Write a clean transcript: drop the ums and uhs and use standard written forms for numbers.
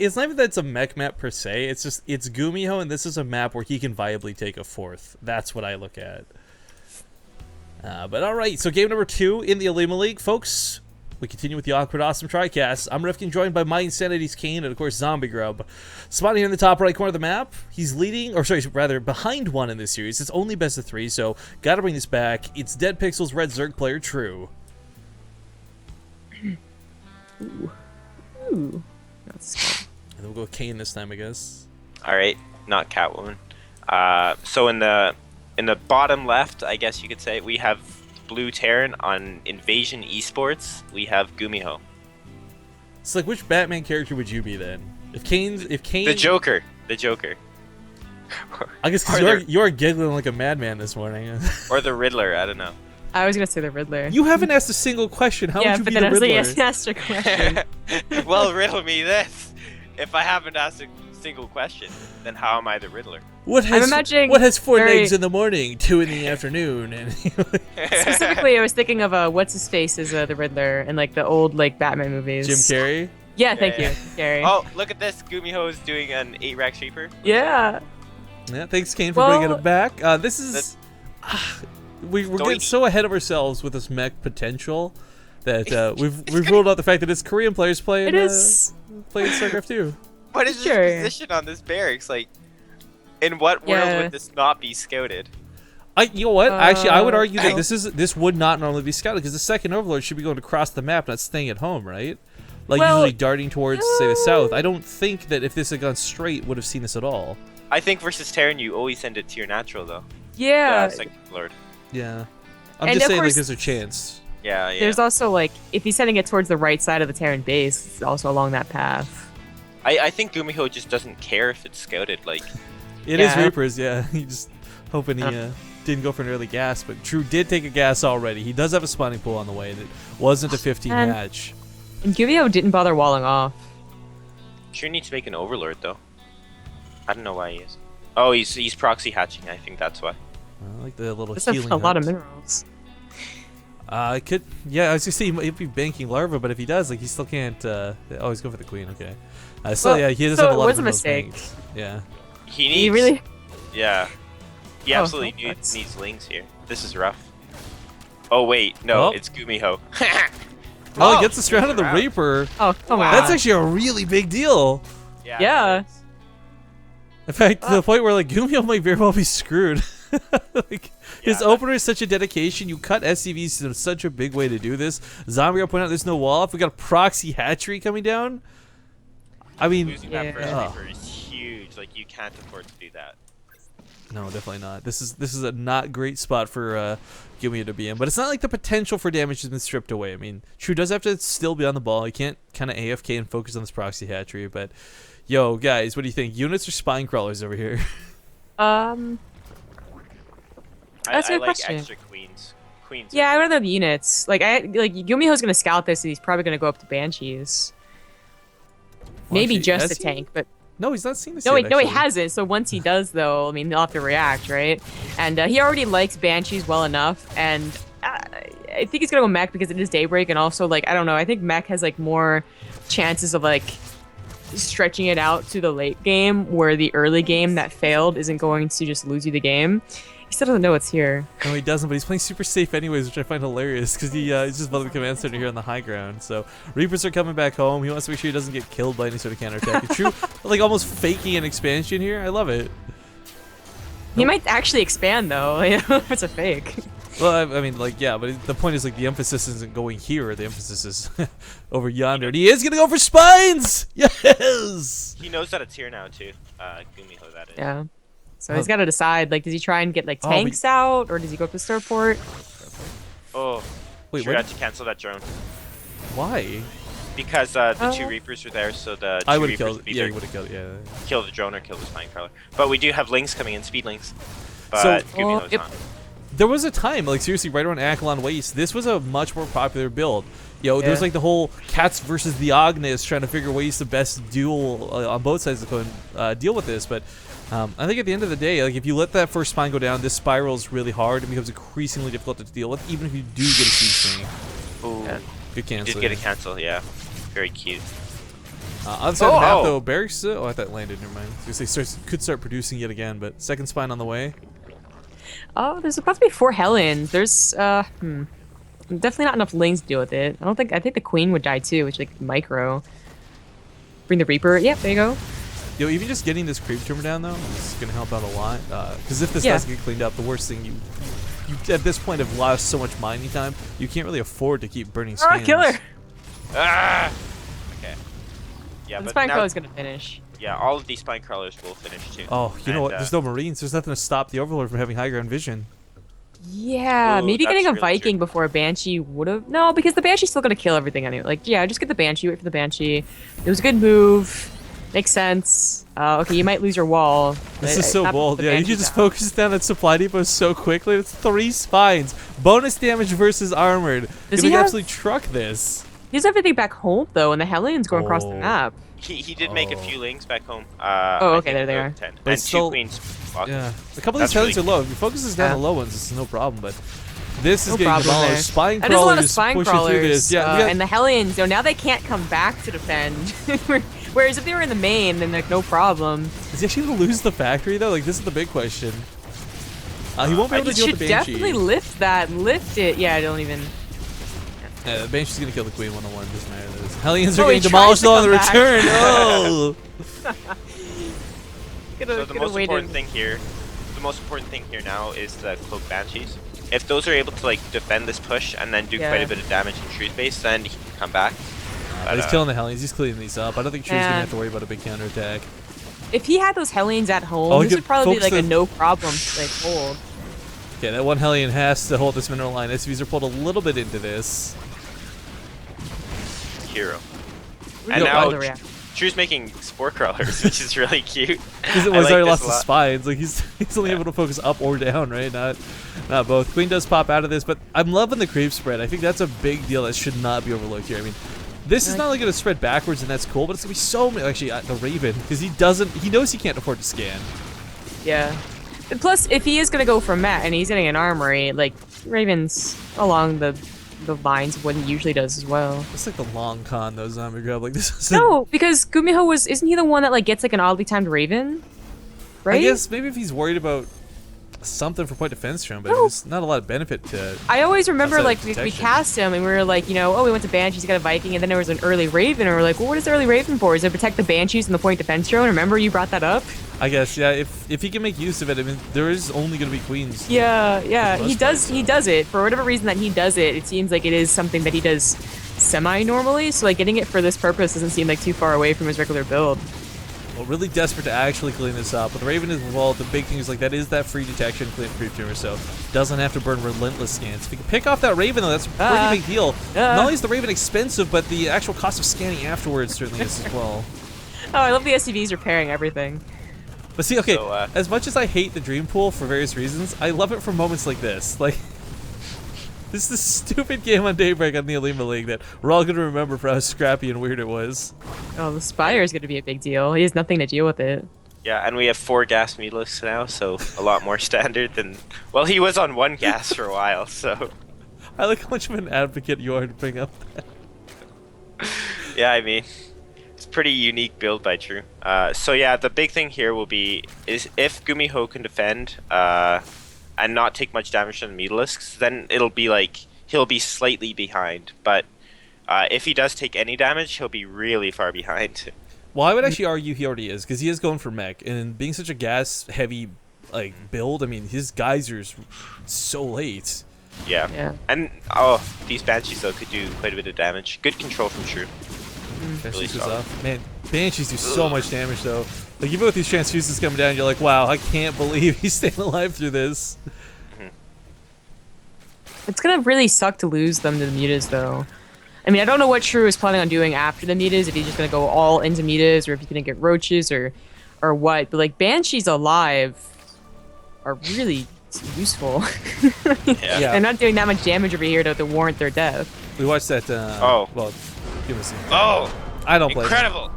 It's not even that it's a mech map per se. It's just it's Gumiho, and this is a map where he can viably take a fourth. That's what I look at. But all right, so game number 2 in the OlimoLeague, folks. We continue with the Awkward Awesome TriCast. I'm Rifkin, joined by my Insanity's Kane, and of course Zombie Grub. Spotting here in the top right corner of the map. He's leading, or sorry, rather behind one in this series. It's only best of 3, so gotta bring this back. It's Dead Pixels Red Zerg player True. Ooh. That's And then we'll go with Kane this time, I guess. All right, not Catwoman. So in the bottom left, I guess you could say, we have Blue Terran. On Invasion Esports, we have Gumiho. It's like, which Batman character would you be then? If Kane, The Joker. I guess because you are giggling like a madman this morning. Or the Riddler. I don't know. I was gonna say the Riddler. You haven't asked a single question. How would you be the Riddler? Yeah, but then I asked a question. Well, riddle me this. If I haven't asked a single question, then how am I the Riddler? What has 4 eggs in the morning, 2 in the afternoon, and specifically, I was thinking of what's his face as the Riddler in like the old like Batman movies. Jim Carrey. Yeah, thank you, Carrey. Oh, look at this. Gumiho is doing an 8-rack sweeper. Yeah. Yeah, thanks, Kane, for bringing it back. This is we're getting so ahead of ourselves with this mech potential that we've ruled out the fact that it's Korean players playing playing StarCraft 2. What is this position on this barracks? Like, in what world would this not be scouted? You know what? Actually, I would argue that this would not normally be scouted, because the second Overlord should be going across the map, not staying at home, right? Like, usually darting towards, say, the south. I don't think that if this had gone straight, would have seen this at all. I think versus Terran, you always send it to your natural, though. Yeah. Second Lord. Yeah. I'm just saying, like, there's a chance. Yeah. There's also, like, if he's sending it towards the right side of the Terran base, it's also along that path. I think Gumiho just doesn't care if it's scouted. Like, it is Reapers, yeah. He just hoping he didn't go for an early gas, but True did take a gas already. He does have a spawning pool on the way. It wasn't a 15 match. And Gumiho didn't bother walling off. True needs to make an Overlord, though. I don't know why he is. Oh, he's proxy hatching. I think that's why. I like the little This healing. has a lot of minerals. I could, yeah. I was gonna say he might be banking larva, but if he does, like, he still can't. Always go for the queen. Okay. Yeah, he does have a lot of it was a mistake. banks. Yeah. He really. Yeah. He absolutely needs lings here. This is rough. Oh wait, no, it's Gumiho. Oh, he gets the strand of the Reaper. Oh, come on. That's actually a really big deal. Yeah. In fact, to the point where, like, Gumiho might very well be screwed. Like, his opener is such a dedication. You cut SCVs in such a big way to do this. Zombie point out there's no wall. If we got a proxy hatchery coming down, I mean, losing that first Reaper is huge. Like, you can't afford to do that. No, definitely not. This is a not great spot for Gumiho to be in. But it's not like the potential for damage has been stripped away. I mean, True does have to still be on the ball. He can't kind of AFK and focus on this proxy hatchery. But, yo, guys, what do you think? Units or spine crawlers over here? That's a good like question. Extra queens. Yeah, I would have the units. Like Gumiho's gonna scout this, and he's probably gonna go up to Banshees. Maybe just a tank, but no, he's not seen this. No, yet, he hasn't. So once he does, though, I mean, they'll have to react, right? And he already likes Banshees well enough, and I think he's gonna go mech because it is Daybreak, and also, like, I don't know, I think mech has like more chances of like stretching it out to the late game, where the early game that failed isn't going to just lose you the game. He still doesn't know it's here. No, he doesn't, but he's playing super safe anyways, which I find hilarious, because he's just above the command center here on the high ground. So Reapers are coming back home. He wants to make sure he doesn't get killed by any sort of counterattack. True, like, almost faking an expansion here. I love it. He might actually expand, though. You know, if it's a fake. Well, I mean, like, yeah, but the point is, like, the emphasis isn't going here. The emphasis is over yonder. And he is going to go for spines! Yes! He knows that it's here now, too. Gumiho, that is. Yeah. So he's got to decide, like, does he try and get, like, tanks out, or does he go up to starport? Oh, wait, forgot to cancel that drone. Why? Because the 2 Reapers were there, so the 2 Reapers would he would have killed, yeah. Kill the drone or kill the spine crawler. But we do have lings coming in, speed lings. But Gumiho's not. There was a time, like, seriously, right around Akalon Waste, this was a much more popular build. Yo, there's like the whole Cats versus the Agnes trying to figure ways to best duel on both sides of the coin, deal with this, but I think at the end of the day, like, if you let that first spine go down, this spirals really hard and becomes increasingly difficult to deal with, even if you do get a C-string. Ooh. Good cancel. Did get a cancel, yeah. Very cute. On the side of the map, Oh. though, Barracks. Oh, I thought it landed. Never mind. I was gonna say could start producing yet again, but second spine on the way. Oh, there's about to be 4 Hellions. There's definitely not enough lanes to deal with it. I think the Queen would die too, which is like micro. Bring the Reaper. Yep, there you go. Yo, even just getting this creep tumor down though is gonna help out a lot. Because if this Yeah. doesn't get cleaned up, the worst thing you at this point have lost so much mining time, you can't really afford to keep burning Oh, scans. killer! Ah! Okay. Yeah, The but Spine now, Crawler's gonna finish. yeah, all of these spine crawlers will finish too. Oh, you know And, what? There's no Marines. There's nothing to stop the Overlord from having high ground vision. Yeah, Ooh, maybe that's getting a really Viking true. before a Banshee would have. No, because the Banshee's still gonna kill everything anyway. Like, yeah, just get the Banshee, wait for the Banshee. It was a good move. Makes sense. Okay, you might lose your wall. This but is so not bold. the Yeah, you Banshee's just down. focus down that supply depot so quickly. It's 3 spines. Bonus damage versus armored. Does You he can have- absolutely truck this. He has everything back home though, and the Hellions going across the Oh. map. He did make a Oh. few lings back home. Oh, I okay, think there they there are. 10. But And still- 2 queens. blocked. Yeah, a couple of That's these headings really- are low. If you focuses down Yeah. the low ones, it's no problem. But this is No getting problem demolished. there. Spine That is a lot of crawlers spine pushing crawlers. through this. Yeah, we got- and the Hellions, now they can't come back to defend. Whereas if they were in the main, then like no problem. is he actually going to lose the factory though? Like this is the big question. He won't be able He to deal should with the Banshee. definitely lift it. Yeah, I don't even. The Banshee's going to kill the Queen 101. Doesn't matter. Those Hellions Oh, are he getting tries demolished to though on the come back. return. Oh. So the most important thing here, now is the cloak banshees. If those are able to like defend this push and then do quite Yeah. a bit of damage in tree space, then he can come back. But, He's killing the Hellions. He's cleaning these up. I don't think True's going to have to worry about a big counterattack. If he had those Hellions at home, Oh, he this could would probably be focus like a the- no problem like hold. Okay, that one Hellion has to hold this mineral line. SVs are pulled a little bit into this. hero. Really And don't now know the reaction. True's making spore crawlers, which is really cute. Because it I was like already this lost a the lot. spines. Like he's only able to focus up or down, right? Not both. Queen does pop out of this, but I'm loving the creep spread. I think that's a big deal that should not be overlooked here. I mean, this is not only going to spread backwards, and that's cool, but it's going to be so many. Actually, the Raven, because he knows he can't afford to scan. Yeah. And plus, if he is gonna go for Matt and he's getting an armory, like Raven's along the lines of what he usually does as well. It's like the long con though, Zombie Grub. Like this is No, because Gumiho isn't he the one that like gets like an oddly timed Raven? Right? I guess maybe if he's worried about something for point defense from, but No. there's not a lot of benefit to. I always remember Outside like of we protection. cast him and we were like, oh, we went to Banshees, got a Viking, and then there was an early Raven, and we're like, well, what is the early Raven for? Is it to protect the Banshees and the point defense drone? Remember you brought that up? I guess yeah. If he can make use of it, I mean, there is only going to be queens. Yeah, For the he most part, does. He does it for whatever reason that he does it. It seems like it is something that he does semi-normally. So like getting it for this purpose doesn't seem like too far away from his regular build. Well, really desperate to actually clean this up. With Raven is involved, the big thing is like that is that free detection clean creep tumor, so doesn't have to burn relentless scans. If you can pick off that Raven though, that's a pretty big deal. Not only is the Raven expensive, but the actual cost of scanning afterwards certainly is as well. Oh, I love the SCVs repairing everything. But see, okay, So, as much as I hate the Dream Pool for various reasons, I love it for moments like this. Like, this is a stupid game on Daybreak on the OlimoLeague that we're all going to remember for how scrappy and weird it was. Oh, the Spire is going to be a big deal. He has nothing to deal with it. Yeah, and we have 4 gas meatless now, so a lot more standard than. Well, he was on 1 gas for a while, so. I like how much of an advocate you are to bring up that. Yeah, I mean, it's a pretty unique build by True. So yeah, the big thing here will be is if Gumiho can defend and not take much damage from the Mutalisks, then it'll be like he'll be slightly behind. But if he does take any damage, he'll be really far behind. Well, I would actually argue he already is, because he is going for mech, and being such a gas-heavy build, I mean, his geysers so late. Yeah. Yeah. And these Banshees though could do quite a bit of damage. Good control from True. Really solid. off. Man, Banshees do so much damage though. Like even with these transfusions coming down, you're like, wow, I can't believe he's staying alive through this. It's gonna really suck to lose them to the Mutas, though. I mean, I don't know what Shrew is planning on doing after the Mutas, if he's just gonna go all into Mutas, or if he's gonna get Roaches, or what. But like Banshees alive are really useful. Yeah. They're not doing that much damage over here to warrant their death. We watched that. Oh. Well, give us. Oh, I don't play. incredible!